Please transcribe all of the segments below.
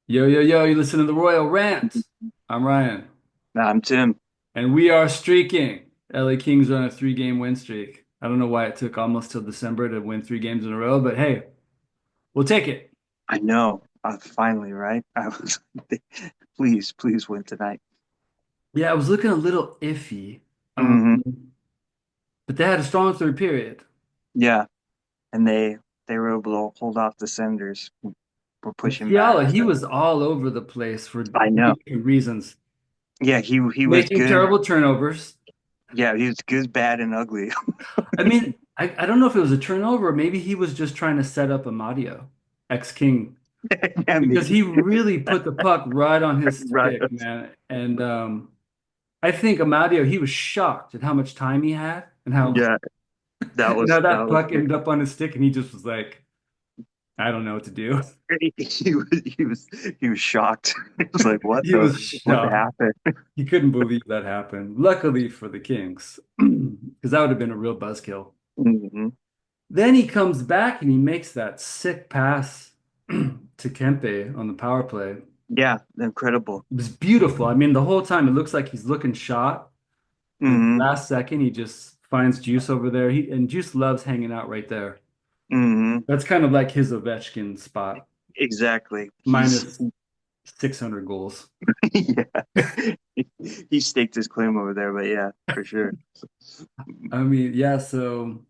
Yo, yo, yo, you listen to the Royal Rant. I'm Ryan, I'm Tim. and we are streaking. LA Kings are on a three-game win streak. I don't know why it took almost till December to win three games in a row, but hey, we'll take it. I know. Finally, right? I was please win tonight. Yeah, I was looking a little iffy, um, hmm but they had a strong third period. Yeah, and they were able to hold off the Senators who were And pushing back. Fiala, he So was all over the place for I know. different reasons, Yeah, he was making good. terrible turnovers. Yeah, he was good, bad, and ugly. I mean, I don't know if it was a turnover or maybe he was just trying to set up Amadio, ex-King. Yeah, Because maybe. he really put the puck right on his Right. stick, man. And I think Amadio, he was shocked at how much time he had and how Yeah, that and was how that that was puck ended up on his stick, and he just was like, I don't know what to do. he was shocked. He was like, He was what shocked. happened? He couldn't believe that happened. Luckily for the Kings, because that would have been a real buzzkill. hmm Then he comes back and he makes that sick pass to Kempe on the power play. Yeah, incredible. It was beautiful. I mean, the whole time it looks like he's looking shot. And hmm last second, he just finds Juice over there. And Juice loves hanging out right there. hmm That's kind of like his Ovechkin spot, Exactly. minus 600 goals. Yeah. He staked his claim over there, but yeah, for sure. I mean, yeah, so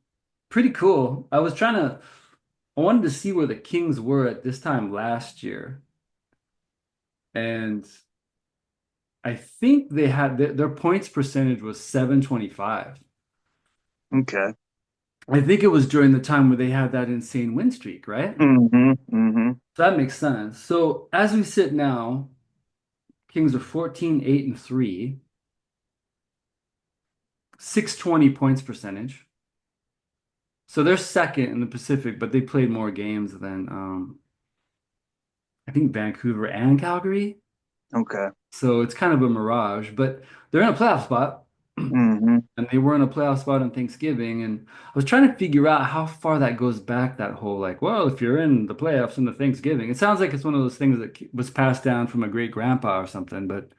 pretty cool. I wanted to see where the Kings were at this time last year. And I think they had their points percentage was 725. Okay. I think it was during the time where they had that insane win streak, right? Hmm. So that makes sense. So as we sit now, Kings are 14, 8, and 3, 620 points percentage. So they're second in the Pacific, but they played more games than I think Vancouver and Calgary. Okay. So it's kind of a mirage, but they're in a playoff spot. hmm And they were in a playoff spot on Thanksgiving. And I was trying to figure out how far that goes back, that whole like, well, if you're in the playoffs in the Thanksgiving, it sounds like it's one of those things that was passed down from a great grandpa or something, but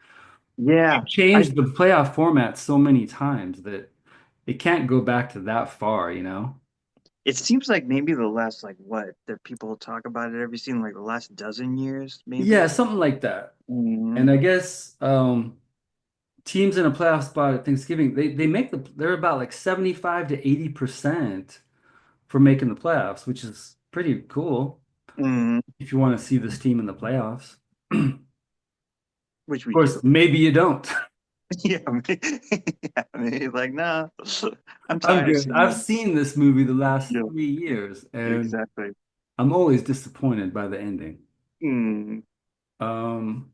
Yeah. they've I changed the playoff format so many times that it can't go back to that far, you know? It seems like maybe the last like what that people talk about it every season like the last dozen years, Yeah, maybe. something like that. hmm And I guess teams in a playoff spot at Thanksgiving, they're about like 75 to 80% for making the playoffs, which is pretty cool hmm if you want to see this team in the playoffs. Of Which we course, do. maybe you don't. Yeah. Yeah. Like, nah, I'm I'm tired of good. seeing I've them. seen this movie the last Yeah, 3 years, and exactly. I'm always disappointed by the ending. Mm. Um,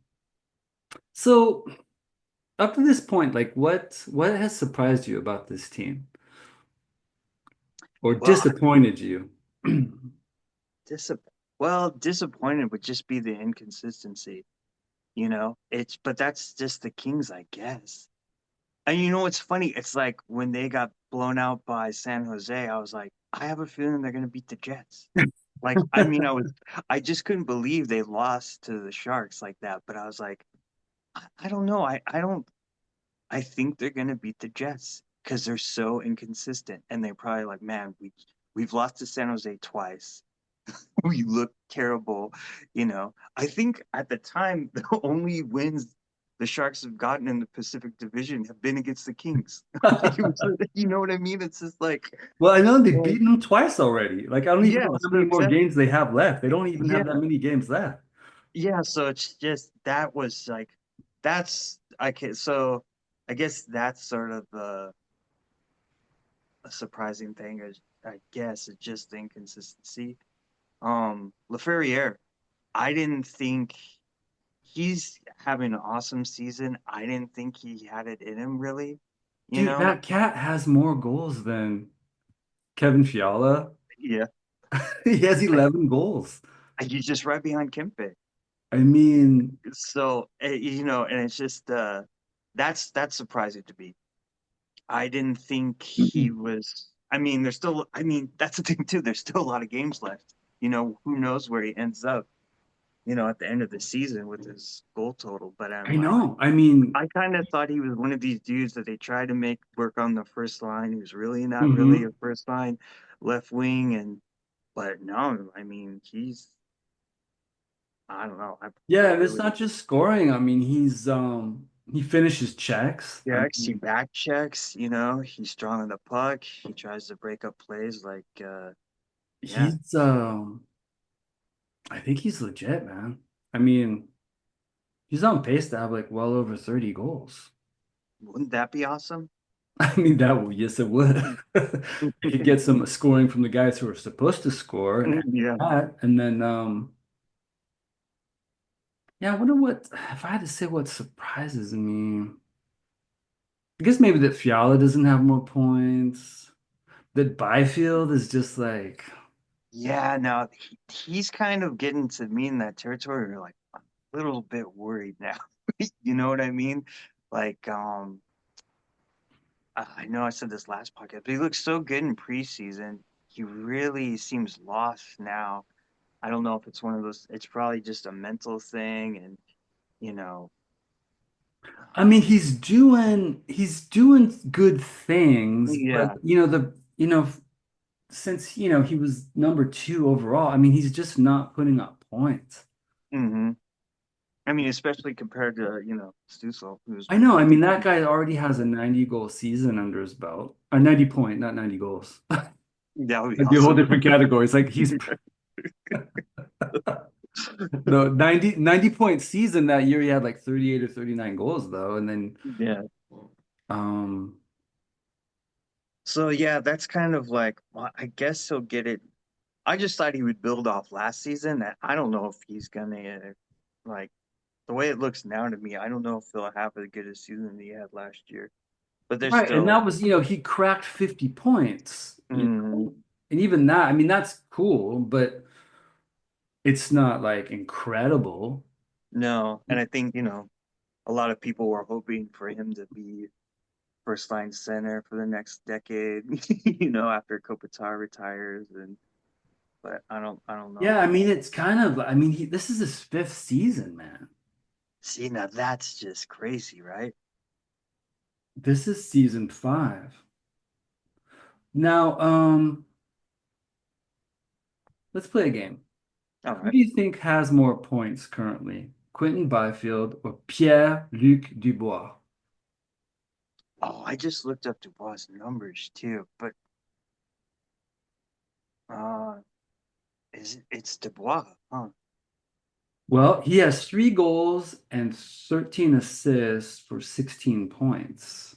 so up to this point, like what has surprised you about this team or Well, disappointed you? dis disappointed would just be the inconsistency. It's but that's just the Kings, I guess. And what's funny? It's like when they got blown out by San Jose, I was like, I have a feeling they're gonna beat the Jets. Like, I just couldn't believe they lost to the Sharks like that. But I was like, I don't know. I think they're gonna beat the Jets because they're so inconsistent, and they're probably like, man, we've lost to San Jose twice. We look terrible. I think at the time the only wins the Sharks have gotten in the Pacific Division have been against the Kings. You know what I mean? It's just like, Well, I know they've well, beaten them twice already. Like I don't even yeah, know how so many more exactly, games they have left. They don't even have that yeah, many games left. yeah. So it's just that was like, that's I can so I guess that's sort of a surprising thing is I guess it's just the inconsistency. LaFerriere, I didn't think he's having an awesome season. I didn't think he had it in him really, you Dude, know? that cat has more goals than Kevin Fiala. Yeah. He has I, 11 goals. he's just right behind Kempe. I mean, So, and it's just that's surprising to me. I didn't think he was I mean, that's the thing too. There's still a lot of games left. Who knows where he ends up. at the end of the season with his goal total. But I know. I mean, I kind of thought he was one of these dudes that they tried to make work on the first line. He was really not really a mhm. first line left wing, and but no, I mean I don't know. I Yeah, and it's really not just scoring. I mean, he finishes checks. I checks, he mean, back checks. He's strong on the puck. He tries to break up plays like yeah. he's I think he's legit, man. I mean, he's on pace to have like well over 30 goals. Wouldn't that be awesome? I mean, that would, yes, it would. You could get some scoring from the guys who are supposed to score and Yeah. that. And then yeah, I wonder what if I had to say what surprises me. I guess maybe that Fiala doesn't have more points. That Byfield is just like Yeah, now he's kind of getting to me in that territory. Where like I'm a little bit worried now. You know what I mean? Like, I know I said this last podcast, but he looked so good in preseason. He really seems lost now. I don't know if it's one of those. It's probably just a mental thing, and you know, I mean, he's doing good things, but yeah. since he was number two overall, I mean, he's just not putting up points. hmm I mean, especially compared to Stussel, who's I know. I mean, that guy already has a 90 goal season under his belt. A 90 point, not 90 goals. that would be That'd be a whole awesome. different category. It's like he's the 90 point season that year. He had like 38 or 39 goals though. And then, Yeah. um, So yeah, that's kind of like, well, I guess he'll get it. I just thought he would build off last season. That I don't know if he's gonna like the way it looks now to me. I don't know if he'll have as good a season that he had last year. But there's right. And still, that was, he cracked 50 points, mm, and even that, I mean, that's cool, but it's not like incredible. no. And I think a lot of people were hoping for him to be first line center for the next decade. After Kopitar retires, and but I don't Yeah. know. I mean, it's kind of, I mean, this is his fifth season, man. See, now that's just crazy, right? This is season five. Now, let's play a game. All Who right. do you think has more points currently? Quinton Byfield or Pierre-Luc Dubois? Oh, I just looked up Dubois' numbers too, but uh, it's Dubois, huh? Well, he has 3 goals and 13 assists for 16 points.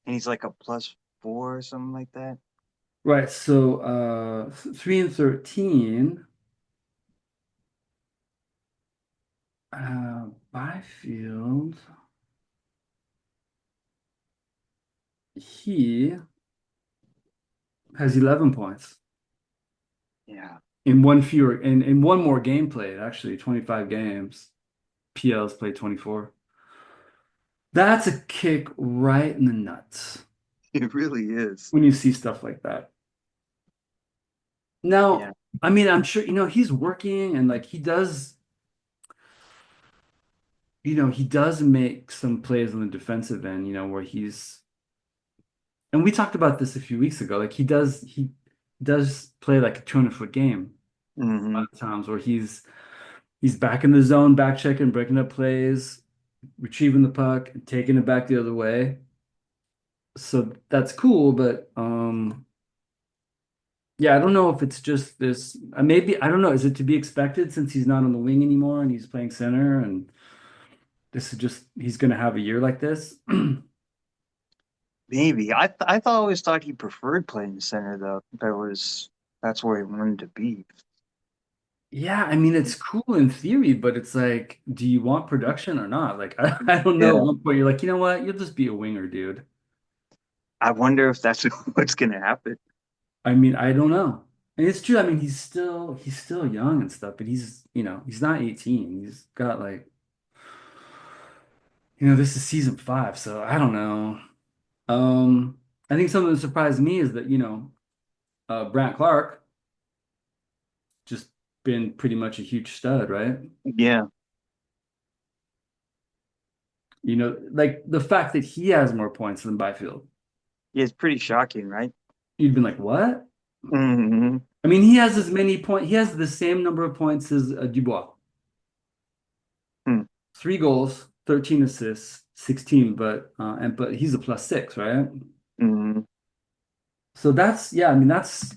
And he's like a +4 or something like that. Right, so 3 and 13. Byfield, he has 11 points Yeah, in one fewer in one more game played, actually, 25 games. PL's played 24. That's a kick right in the nuts it really is. when you see stuff like that. Yeah. Now, I mean, I'm sure, he's working and like he does make some plays on the defensive end, where and we talked about this a few weeks ago. Like he does play like a 200-foot game a hmm lot of times where he's back in the zone, back checking, breaking up plays, retrieving the puck, and taking it back the other way. So that's cool, but yeah, I don't know if it's just this. Maybe I don't know. Is it to be expected since he's not on the wing anymore and he's playing center, and this is just he's going to have a year like this? Maybe I always thought he preferred playing center though. That's where he wanted to be. Yeah, I mean it's cool in theory, but it's like, do you want production or not? Like I don't know. At Yeah. one point, you're like, you know what? You'll just be a winger, dude. I wonder if that's what's gonna happen. I mean, I don't know. And it's true. I mean, he's still young and stuff, but he's not 18. He's got like, this is season five, so I don't know. I think something that surprised me is that, Brandt Clarke just been pretty much a huge stud, right? Yeah. You know, like the fact that he has more points than Byfield. Yeah, it's pretty shocking, right? You'd been like, what? Hmm. I mean, he has as many points. He has the same number of points as Dubois. Hmm. 3 goals, 13 assists, 16, but he's a plus six, right? Hmm. So that's yeah, I mean that's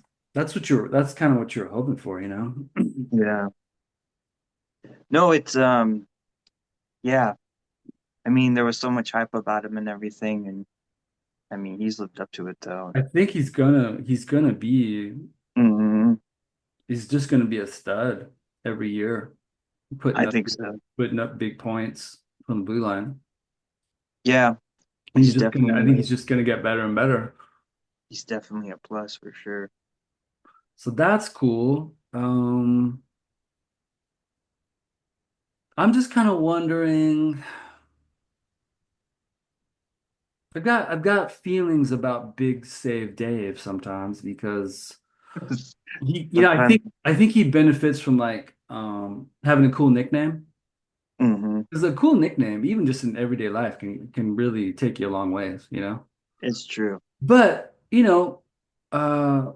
kind of what you're hoping for, you know? Yeah. No, it's yeah. I mean, there was so much hype about him and everything, and I mean, he's lived up to it though. I think he's gonna be Hmm. he's just gonna be a stud every year, putting I up think so. putting up big points from the blue line. Yeah, And he's I definitely think he's just gonna get better and better. he's definitely a plus for sure. So that's cool. I'm just kind of wondering, I've got feelings about Big Save Dave sometimes because Sometimes. I think he benefits from like having a cool nickname. Hmm. Because a cool nickname, even just in everyday life, can really take you a long ways, you know? It's true. But, uh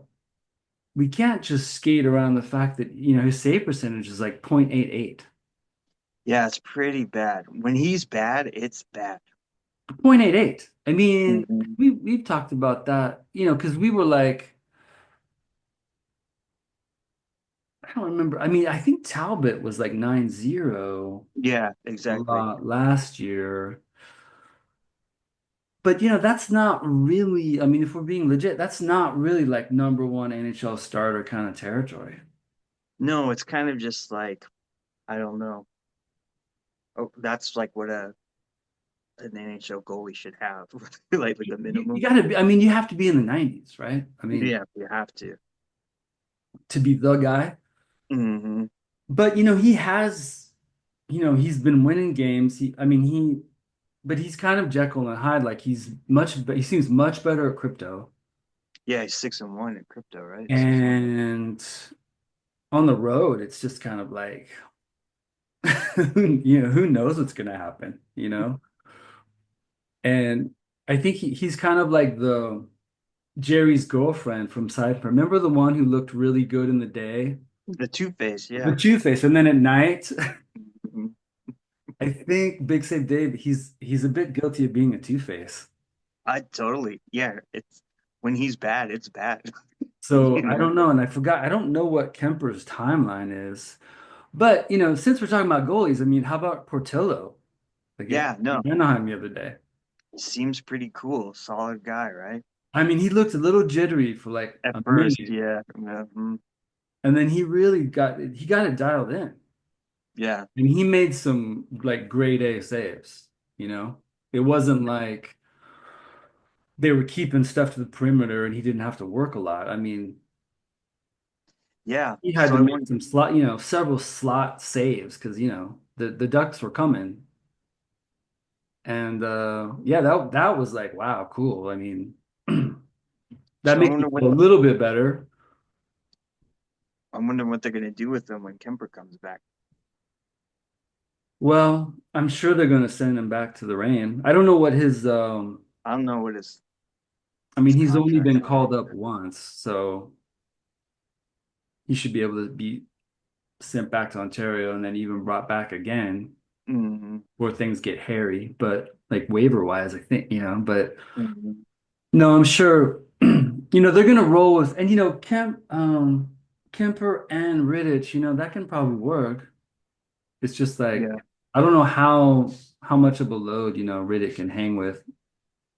we can't just skate around the fact that, his save percentage is like 0.88. Yeah, it's pretty bad. When he's bad, it's bad. 0.88. I mean, Hmm. we've talked about that, because we were like, I don't remember. I mean, I think Talbot was like 9-0 Yeah, exactly. last year. But that's not really, I mean, if we're being legit, that's not really like number one NHL starter kind of territory. No, it's kind of just like I don't know. Oh, that's like what an NHL goalie should have, like with the You minimum. gotta be, I mean, you have to be in the 90s, right? I mean, Yeah, you have to. to be the guy. Hmm. But he's been winning games. But he's kind of Jekyll and Hyde. Like he seems much better at crypto. Yeah, he's 6-1 in crypto, right? 6-1. And on the road, it's just kind of like, who knows what's gonna happen, And I think he's kind of like the Jerry's girlfriend from Cypher. Remember the one who looked really good in the day? The Two Face, The yeah. Two-Face. And then at night, Mhm. I think Big Save Dave, he's a bit guilty of being a Two-Face. I totally, yeah. It's when he's bad, it's bad. So You I know? don't know, and I don't know what Kemper's timeline is. But since we're talking about goalies, I mean, how about Portillo again? Yeah, no. Anaheim the other day. Seems pretty cool. Solid guy, right? I mean, he looked a little jittery for like At a first, minute, yeah. Mhm. and then he got it dialed in, Yeah. and he made some like grade A saves. It wasn't like they were keeping stuff to the perimeter and he didn't have to work a lot. I mean, Yeah. he had So to I make wonder, some several slot saves because the Ducks were coming. And yeah, that was like, wow, cool. I mean, that so I made me wonder what feel a little bit better. I'm wondering what they're gonna do with him when Kemper comes back. Well, I'm sure they're going to send him back to the Rain. I don't know what I don't know what I mean, his he's only contract's been like. called up once, so he should be able to be sent back to Ontario and then even brought back again Hmm. before things get hairy. But like waiver wise, I think, but Hmm. no, I'm sure, they're going to roll with, and Kemper and Riddich, that can probably work. It's just like, Yeah. I don't know how much of a load, Riddick can hang with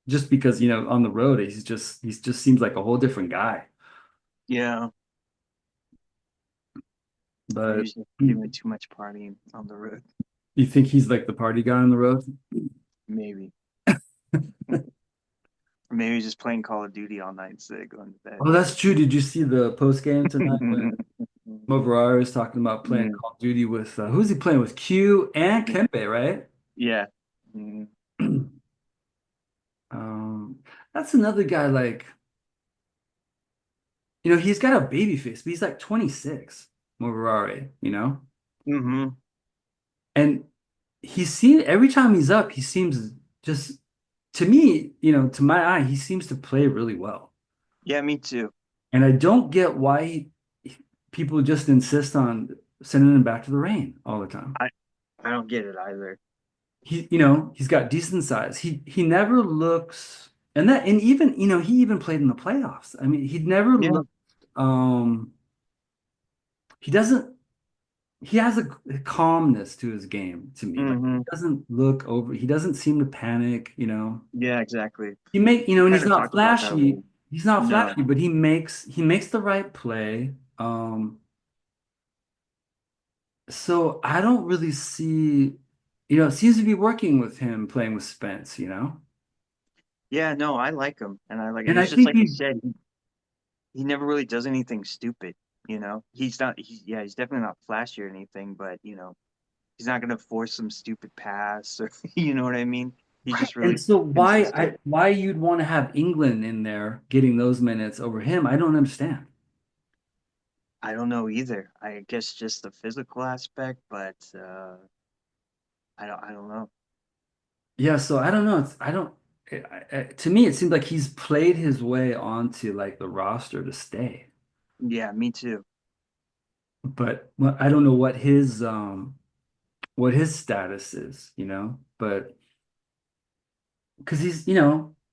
just because, on the road, he's just seems like a whole different guy. Yeah. Maybe But he's just doing too much partying on the road. you think he's like the party guy on the road? Maybe. Or maybe he's just playing Call of Duty all night instead of going to bed. Oh, that's true. Did you see the post game tonight when Moverare was talking about playing Mm. Call of Duty with who's he playing with? Q and Kempe, right? Yeah. Mm. Um, that's another guy like, he's got a baby face, but he's like 26. more Rare, you know? Hmm. And he's seen every time he's up, he seems just to me, to my eye, he seems to play really well. Yeah, me too. And I don't get why people just insist on sending him back to the rain all the time. I I don't get it either. He's got decent size. He never looks and even, he even played in the playoffs. I mean, he never Yeah. looked he doesn't he has a calmness to his game to me. Like he Hmm. doesn't look over, he doesn't seem to panic. Yeah, exactly. And We he's kind of not talked about that a flashy. little. He's not No. flashy, but he makes the right play. So I don't really see, it seems to be working with him playing with Spence. Yeah, no, I like him, and And I it's just think like you he said, he never really does anything stupid. He's not. He's definitely not flashy or anything, but he's not gonna force some stupid pass or you know what I mean. He's right. just And really so why consistent. I why you'd want to have England in there getting those minutes over him, I don't understand. I don't know either. I guess just the physical aspect, but I don't know. Yeah, so I don't know. I don't. To me, it seems like he's played his way onto like the roster to stay. Yeah, me too. But well, I don't know what his status is. But because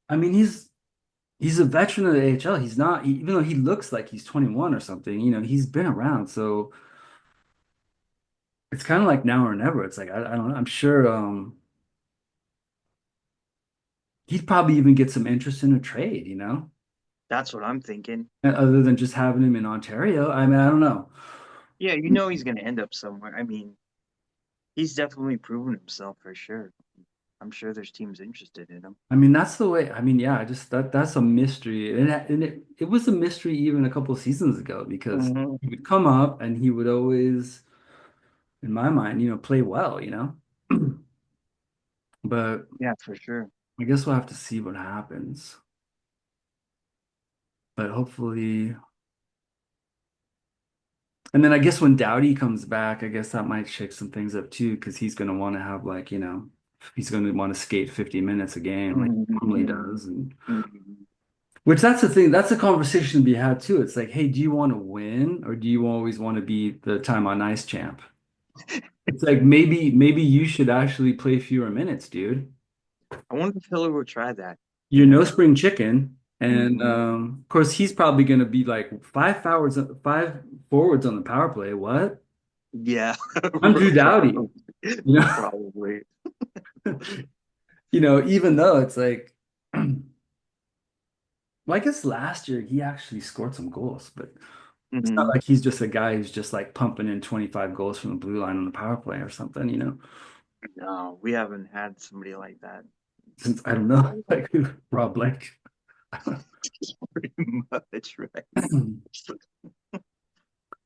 I mean, he's a veteran of the AHL. He's not, even though he looks like he's 21 or something. He's been around. So it's kind of like now or never. It's like I don't know. I'm sure he'd probably even get some interest in a trade. That's what I'm thinking. Other than just having him in Ontario. I mean, I don't know. Yeah, he's gonna end up somewhere. I mean, he's definitely proven himself for sure. I'm sure there's teams interested in him. I mean, that's the way. I mean, yeah, I just that's a mystery, and it was a mystery even a couple of seasons ago because Hmm. he would come up and he would always, in my mind, play well. But Yeah, for sure. I guess we'll have to see what happens. But hopefully, and then I guess when Doughty comes back, I guess that might shake some things up too because he's going to want to have like, he's going to want to skate 50 minutes a game like he normally Hmm. does, and Hmm. which that's the thing. That's a conversation to be had too. It's like, hey, do you want to win or do you always want to be the time on ice champ? It's like maybe you should actually play fewer minutes, dude. I wonder if Hiller will try that, You're you no know? spring chicken. And Hmm. of course, he's probably going to be like five forwards on the power play. What? Yeah, I'm Drew Doughty. probably. You know, Probably. even though it's like, well, I guess last year he actually scored some goals, but it's not Hmm. like he's just a guy who's just like pumping in 25 goals from the blue line on the power play or something. No, we haven't had somebody like that Since I don't in a know, very long like Rob Blake. pretty much, right?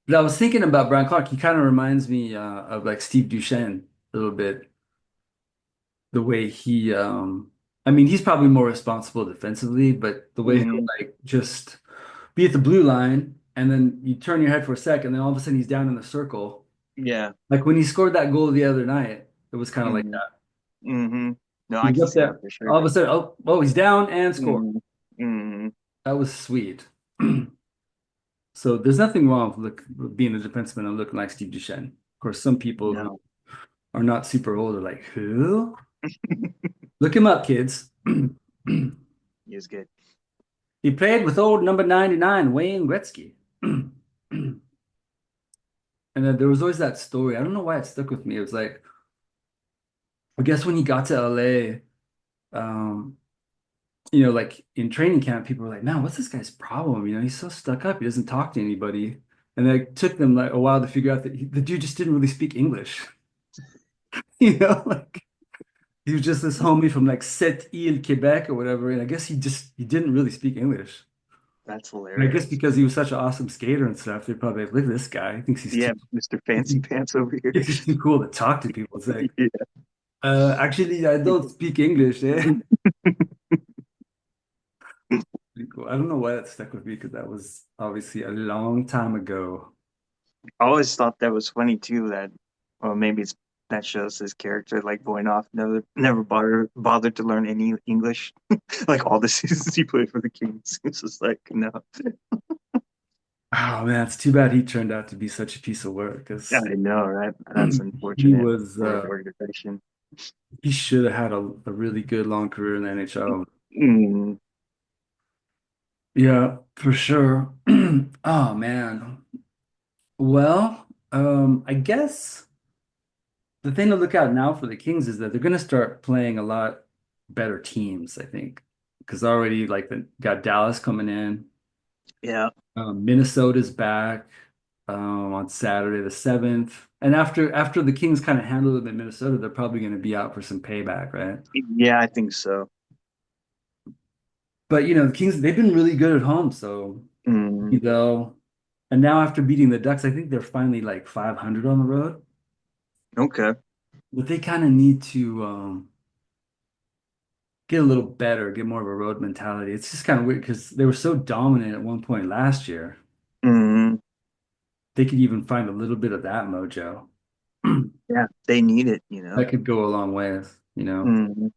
But I was thinking about Brandt Clarke. He kind of reminds me of like Steve Duchesne a little bit. The way I mean, he's probably more responsible defensively, but the way he'll Hmm. like just be at the blue line and then you turn your head for a second, and then all of a sudden he's down in the circle. Yeah. Like when he scored that goal the other night, it was kind of like Hmm. that. Hmm. No, He I was can up see that there, for sure. all of a sudden, oh, he's down and scored. Hmm. Hmm. That was sweet. So there's nothing wrong with being a defenseman and looking like Steve Duchesne. Of course, some people who No. are not super old are like, who? Look him up, kids. He is good. He played with old number 99, Wayne Gretzky. And then there was always that story. I don't know why it stuck with me. It was like, I guess when he got to LA, um, like in training camp, people were like, man, what's this guy's problem? He's so stuck up. He doesn't talk to anybody. And it took them like a while to figure out that the dude just didn't really speak English. Like he was just this homie from like Sept-Îles, Quebec or whatever. And I guess he didn't really speak English. That's And I guess hilarious. because he was such an awesome skater and stuff, they're probably like, look at this guy. He thinks he's too Yeah, Mr. thinks Fancy he Pants over here. thinks he's too cool to talk to people. It's like, Yeah. actually, I don't speak English, eh? Pretty cool. I don't know why that stuck with me because that was obviously a long time ago. I always thought that was funny too. That, or maybe it's that shows his character like going off, never bothered to learn any English. Like all the seasons he played for the Kings, it's just like no. Oh man, it's too bad he turned out to be such a piece of work Yeah, because I know, right? That's he unfortunate was for the organization. he should have had a really good long career in the NHL. Mm, Yeah, for sure. Oh man. Well, I guess the thing to look out now for the Kings is that they're going to start playing a lot better teams, I think, because already like the got Dallas coming in. yeah, Minnesota's back on Saturday the 7th. And after the Kings kind of handled them in Minnesota, they're probably going to be out for some payback, right? yeah, I think so. But the Kings they've been really good at home, so Mm, they'll and now after beating the Ducks, I think they're finally like 500 on the road. okay. But they kind of need to get a little better, get more of a road mentality. It's just kind of weird because they were so dominant at one point last year. Mm, They could even find a little bit of that mojo. yeah, they need it. That could go a long ways. Mm,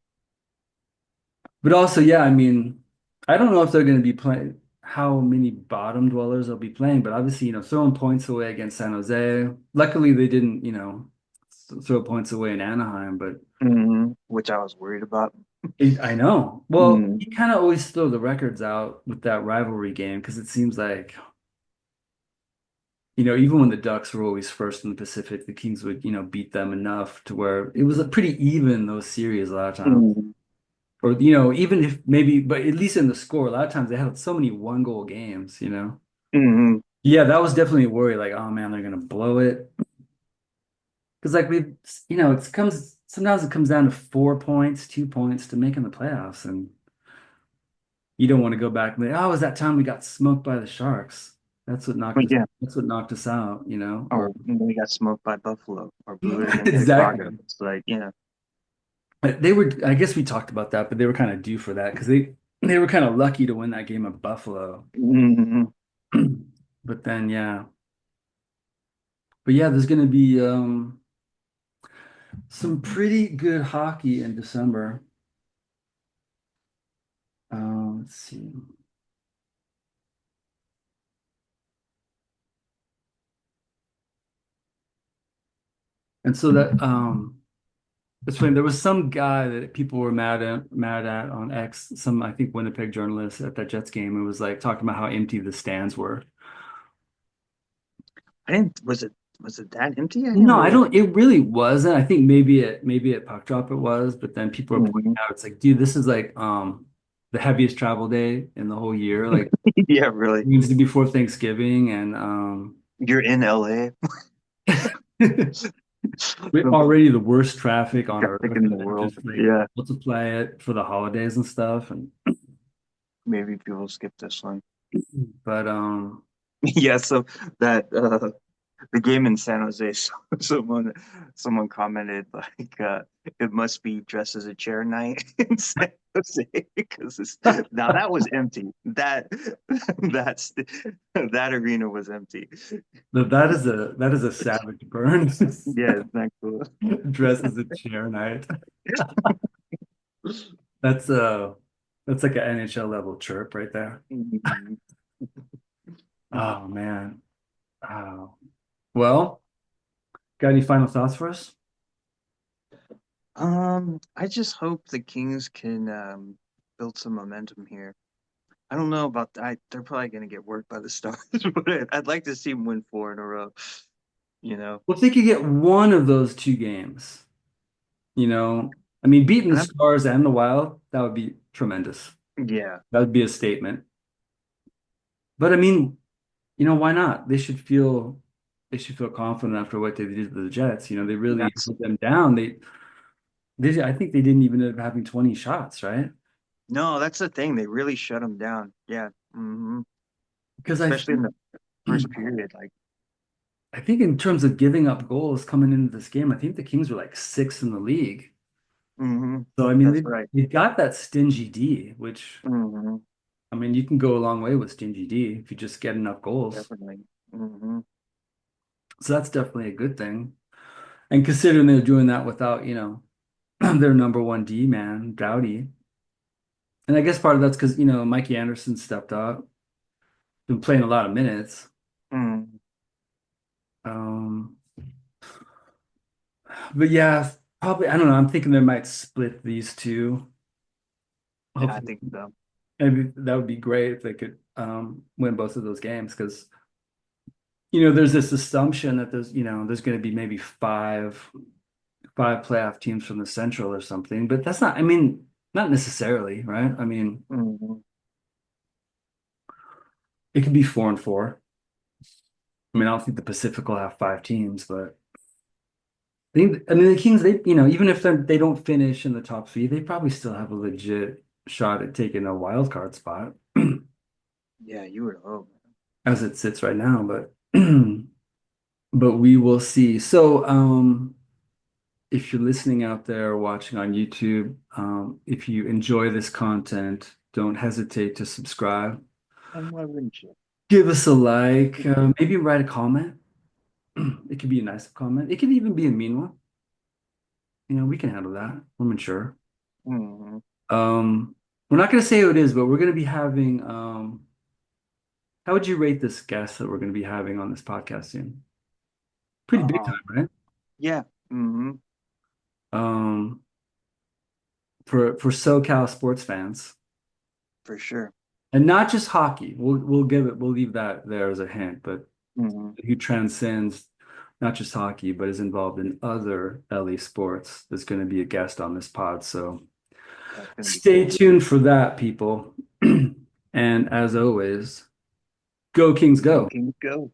But also, yeah, I mean, I don't know if they're going to be playing how many bottom dwellers they'll be playing, but obviously, throwing points away against San Jose. Luckily, they didn't, throw points away in Anaheim, but which I was worried about. I know. Well, Mm, you kind of always throw the records out with that rivalry game because it seems like, even when the Ducks were always first in the Pacific, the Kings would, beat them enough to where it was a pretty even those series a lot of times. mm, Or, even if maybe, but at least in the score, a lot of times they had so many one goal games. mm, Yeah, that was definitely a worry. Like, oh man, they're gonna blow it. Because like sometimes it comes down to 4 points, 2 points to making the playoffs, and you don't want to go back and be, oh, it was that time we got smoked by the Sharks. That's what knocked but us. yeah. That's what knocked us out. Or Oh, and then we got smoked by Buffalo or blew it against Chicago. exactly. It's like, They were. I guess we talked about that, but they were kind of due for that because they were kind of lucky to win that game at Buffalo. mm, But then, yeah. But yeah, there's going to be some pretty good hockey in December. Let's see. And so that's when there was some guy that people were mad at on X, some I think Winnipeg journalist at that Jets game, and was like talking about how empty the stands were. I didn't, was it that empty? I didn't No, I really, don't. It really wasn't. I think maybe at puck drop it was, but then people are pointing Mhm. out it's like, dude, this is like the heaviest travel day in the whole year. Like Yeah, really. it needs to be before Thanksgiving, and You're in LA. we're The already the worst traffic on traffic earth, in the and then world. just like Yeah, multiply it for the holidays and stuff. And maybe people skip this one. but Yeah, so that the game in San Jose, someone someone commented like it must be dressed as a chair night in San Jose because now that was empty. That's that arena was empty. that is a savage burn. Yeah, it's not cool. Dress as a chair night. That's uh that's like an NHL level chirp right there. Mhm. Oh man. Oh. Well, got any final thoughts for us? I just hope the Kings can build some momentum here. I don't know about that. They're probably going to get worked by the Stars, but I'd like to see them win four in a row. You know, Well, if they could get one of those two games, you know, I mean, beating the I'm, Stars and the Wild, that would be tremendous. yeah, That would be a statement. But I mean, why not? They should feel confident after what they did to the Jets. They really that's put them down. I think they didn't even end up having 20 shots, right? no, that's the thing. They really shut them down. Yeah, Because I especially in think the first period. Like, I think in terms of giving up goals coming into this game, I think the Kings were like sixth in the league. So I mean that's they right. they got that stingy D, which hmm I mean you can go a long way with stingy D if you just get enough goals. Definitely. hmm So that's definitely a good thing. And considering they're doing that without, their number one D man, Dowdy. And I guess part of that's because, Mikey Anderson stepped up, been playing a lot of minutes. Mm, Um, but yeah, probably, I don't know. I'm thinking they might split these two. yeah, I Hopefully, think so. maybe that would be great if they could win both of those games because, there's this assumption that there's going to be maybe five playoff teams from the Central or something, but that's not, I mean, not necessarily, right? I mean, Hmm. it could be 4-4. I mean, I don't think the Pacific will have five teams, but I mean, the Kings, even if they don't finish in the top three, they probably still have a legit shot at taking a wild card spot Yeah, you would hope. as it sits right now, but but we will see. So, if you're listening out there or watching on YouTube, if you enjoy this content, don't hesitate to subscribe. And why wouldn't you? Give us a like, maybe write a comment. It could be a nice comment. It could even be a mean one. We can handle that. We're mature. Hmm. Um, we're not going to say who it is, but we're going to be having, how would you rate this guest that we're going to be having on this podcast soon? Pretty big time, Um, right? yeah. Hmm. Um, for SoCal sports fans, For sure. and not just hockey. We'll leave that there as a hint, but Hmm. who transcends not just hockey, but is involved in other LA sports. There's going to be a guest on this pod, so That's gonna be stay cool. tuned for that, people. And as always, go Kings, Go go. Kings, go.